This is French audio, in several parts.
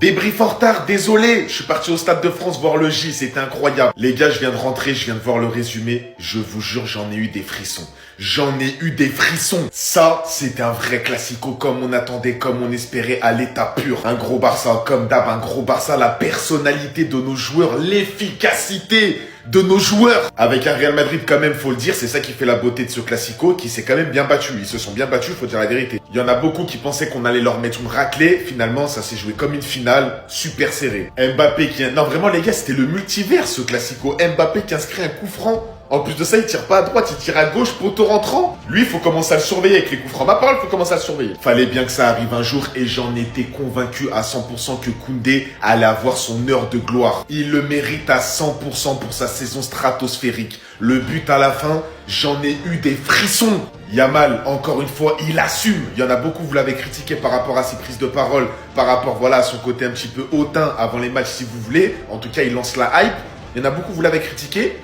Débrief en retard, désolé. Je suis parti au Stade de France voir le J, c'était incroyable. Les gars, je viens de rentrer, je viens de voir le résumé. Je vous jure, j'en ai eu des frissons. J'en ai eu des frissons. Ça, c'est un vrai classico comme on attendait, comme on espérait à l'état pur. Un gros Barça, comme d'hab, un gros Barça, la personnalité de nos joueurs, l'efficacité de nos joueurs. Avec un Real Madrid quand même, faut le dire, c'est ça qui fait la beauté de ce classico, qui s'est quand même bien battu. Ils se sont bien battus, faut dire la vérité. Il y en a beaucoup qui pensaient qu'on allait leur mettre une raclée. Finalement, ça s'est joué comme une finale, super serrée. Mbappé qui... Non, vraiment les gars, c'était le multivers ce classico. Mbappé qui inscrit un coup franc. En plus de ça, il tire pas à droite, il tire à gauche, poteau rentrant. Lui, il faut commencer à le surveiller avec les coups francs. Ma parole, il faut commencer à le surveiller. Fallait bien que ça arrive un jour et j'en étais convaincu à 100% que Koundé allait avoir son heure de gloire. Il le mérite à 100% pour sa saison stratosphérique. Le but à la fin, j'en ai eu des frissons. Yamal, encore une fois, il assume. Il y en a beaucoup, vous l'avez critiqué par rapport à ses prises de parole, par rapport voilà, à son côté un petit peu hautain avant les matchs si vous voulez. En tout cas, il lance la hype. Il y en a beaucoup, vous l'avez critiqué.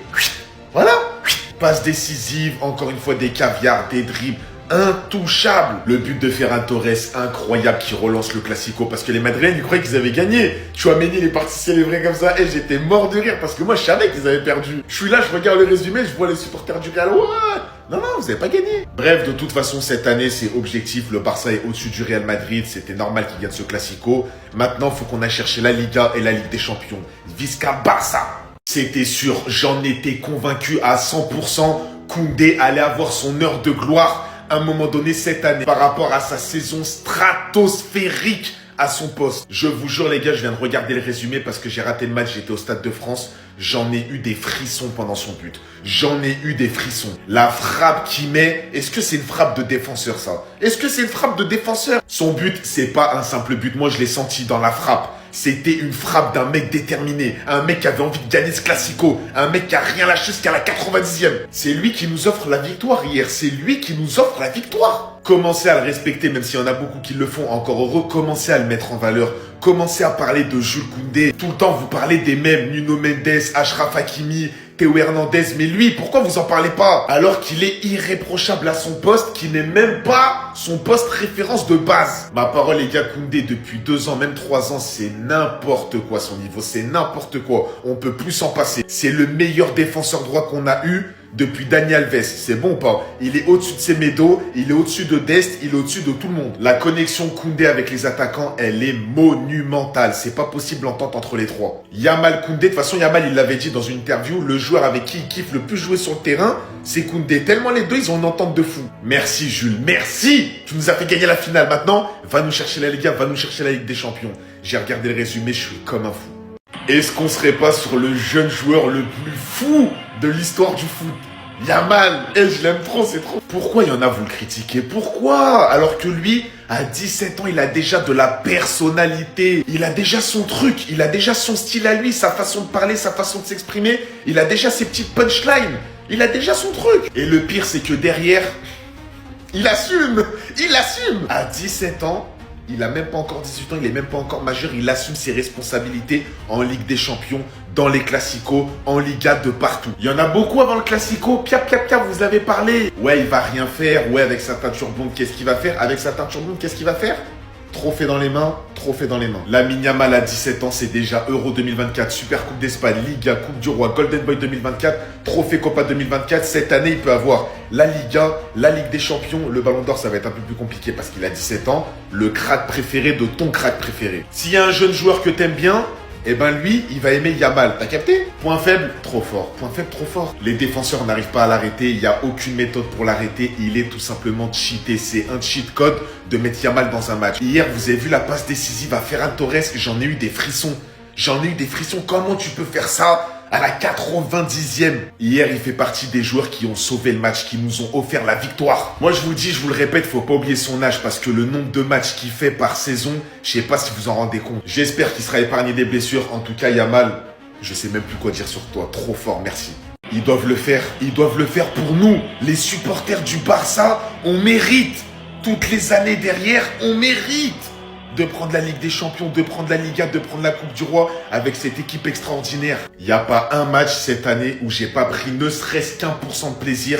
Voilà, passe décisive, encore une fois des caviars, des dribbles, intouchables. Le but de Ferran Torres, incroyable, qui relance le Classico parce que les Madrilènes, ils croyaient qu'ils avaient gagné. Chouameni, il est parti célébrer comme ça et j'étais mort de rire parce que moi, je savais qu'ils avaient perdu. Je suis là, je regarde le résumé, je vois les supporters du Real. Ouais, non, vous n'avez pas gagné. Bref, de toute façon, cette année, c'est objectif. Le Barça est au-dessus du Real Madrid. C'était normal qu'il gagne ce Classico. Maintenant, il faut qu'on aille chercher la Liga et la Ligue des Champions. Visca Barça. C'était sûr, j'en étais convaincu à 100%. Koundé allait avoir son heure de gloire à un moment donné cette année par rapport à sa saison stratosphérique à son poste. Je vous jure les gars, je viens de regarder le résumé parce que j'ai raté le match, j'étais au Stade de France. J'en ai eu des frissons pendant son but. J'en ai eu des frissons. La frappe qu'il met, est-ce que c'est une frappe de défenseur ça? Est-ce que c'est une frappe de défenseur? Son but, c'est pas un simple but. Moi, je l'ai senti dans la frappe. C'était une frappe d'un mec déterminé, un mec qui avait envie de gagner ce classico, un mec qui a rien lâché jusqu'à la 90e. C'est lui qui nous offre la victoire hier, c'est lui qui nous offre la victoire. Commencez à le respecter, même s'il y en a beaucoup qui le font, encore heureux, commencez à le mettre en valeur. Commencez à parler de Jules Koundé. Tout le temps, vous parlez des mêmes, Nuno Mendes, Achraf Hakimi, Théo Hernandez. Mais lui, pourquoi vous en parlez pas? Alors qu'il est irréprochable à son poste, qui n'est même pas son poste référence de base. Ma parole, les gars, Koundé, depuis 2 ans, même 3 ans, c'est n'importe quoi son niveau. C'est n'importe quoi. On peut plus s'en passer. C'est le meilleur défenseur droit qu'on a eu depuis Dani Alves. C'est bon ou pas? Il est au-dessus de Semedo, il est au-dessus de Dest, il est au-dessus de tout le monde. La connexion Koundé avec les attaquants, elle est monumentale. C'est pas possible l'entente entre les trois. Yamal Koundé, de toute façon, Yamal, il l'avait dit dans une interview, le joueur avec qui il kiffe le plus jouer sur le terrain, c'est Koundé. Tellement les deux, ils ont une entente de fou. Merci Jules, merci! Tu nous as fait gagner la finale. Maintenant, va nous chercher la Liga, va nous chercher la Ligue des Champions. J'ai regardé le résumé, je suis comme un fou. Est-ce qu'on serait pas sur le jeune joueur le plus fou de l'histoire du foot? Yamal, je l'aime trop, c'est trop. Pourquoi il y en a, vous le critiquez? Pourquoi? Alors que lui, à 17 ans, il a déjà de la personnalité. Il a déjà son truc, il a déjà son style à lui, sa façon de parler, sa façon de s'exprimer. Il a déjà ses petites punchlines. Il a déjà son truc. Et le pire, c'est que derrière, il assume. Il assume. À 17 ans, il a même pas encore 18 ans, il est même pas encore majeur, il assume ses responsabilités en Ligue des Champions, dans les Classicos, en Liga, de partout. Il y en a beaucoup avant le Classico, piap, vous avez parlé. Ouais, il va rien faire, ouais, avec sa teinture blonde, qu'est-ce qu'il va faire? Avec sa teinture blonde, qu'est-ce qu'il va faire? Trophée dans les mains, trophée dans les mains. Lamine Yamal à 17 ans, c'est déjà Euro 2024, Super Coupe d'Espagne, Liga, Coupe du Roi, Golden Boy 2024, Trophée Copa 2024. Cette année, il peut avoir la Liga, la Ligue des Champions. Le Ballon d'Or, ça va être un peu plus compliqué parce qu'il a 17 ans. Le crack préféré de ton crack préféré. S'il y a un jeune joueur que t'aimes bien, eh ben lui, il va aimer Yamal. T'as capté? Point faible, trop fort. Point faible, trop fort. Les défenseurs n'arrivent pas à l'arrêter. Il n'y a aucune méthode pour l'arrêter. Il est tout simplement cheaté. C'est un cheat code de mettre Yamal dans un match. Hier, vous avez vu la passe décisive à Ferran Torres. J'en ai eu des frissons. J'en ai eu des frissons. Comment tu peux faire ça à la 90e? Hier, il fait partie des joueurs qui ont sauvé le match, qui nous ont offert la victoire. Moi, je vous le dis, je vous le répète, faut pas oublier son âge parce que le nombre de matchs qu'il fait par saison, je sais pas si vous en rendez compte. J'espère qu'il sera épargné des blessures. En tout cas, Yamal, je sais même plus quoi dire sur toi. Trop fort, merci. Ils doivent le faire. Ils doivent le faire pour nous. Les supporters du Barça, on mérite. Toutes les années derrière, on mérite de prendre la Ligue des Champions, de prendre la Liga, de prendre la Coupe du Roi avec cette équipe extraordinaire. Il n'y a pas un match cette année où j'ai pas pris ne serait-ce qu'1% de plaisir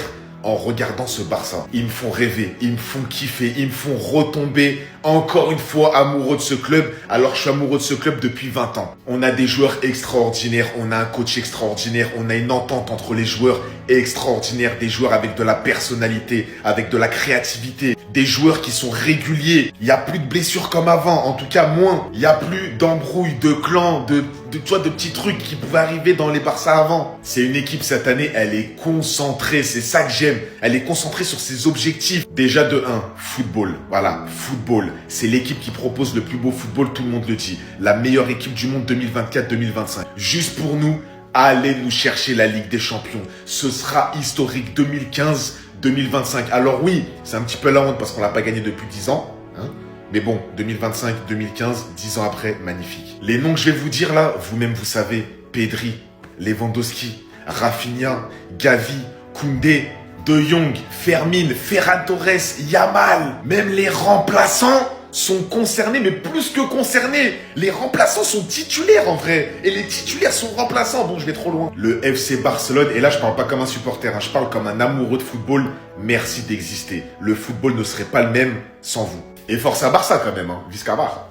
en regardant ce Barça. Ils me font rêver, ils me font kiffer, ils me font retomber encore une fois amoureux de ce club, alors que je suis amoureux de ce club depuis 20 ans. On a des joueurs extraordinaires, on a un coach extraordinaire, on a une entente entre les joueurs extraordinaire, des joueurs avec de la personnalité, avec de la créativité, des joueurs qui sont réguliers. Il n'y a plus de blessures comme avant, en tout cas moins. Il n'y a plus d'embrouilles, de clans, de petits trucs qui pouvaient arriver dans les Barça avant. C'est une équipe cette année, elle est concentrée, c'est ça que j'aime. Elle est concentrée sur ses objectifs. Déjà de 1, football. Voilà, football. C'est l'équipe qui propose le plus beau football, tout le monde le dit. La meilleure équipe du monde 2024-2025. Juste pour nous, allez nous chercher la Ligue des Champions. Ce sera historique 2015-2025. Alors oui, c'est un petit peu la honte parce qu'on l'a pas gagné depuis 10 ans. Hein, mais bon, 2025, 2015, 10 ans après, magnifique. Les noms que je vais vous dire là, vous-même vous savez. Pedri, Lewandowski, Rafinha, Gavi, Koundé, De Jong, Fermin, Ferran Torres, Yamal. Même les remplaçants sont concernés, mais plus que concernés. Les remplaçants sont titulaires en vrai. Et les titulaires sont remplaçants. Bon, je vais trop loin. Le FC Barcelone, et là je parle pas comme un supporter, hein, je parle comme un amoureux de football. Merci d'exister. Le football ne serait pas le même sans vous. Et force à Barça quand même, hein. Visca Bar.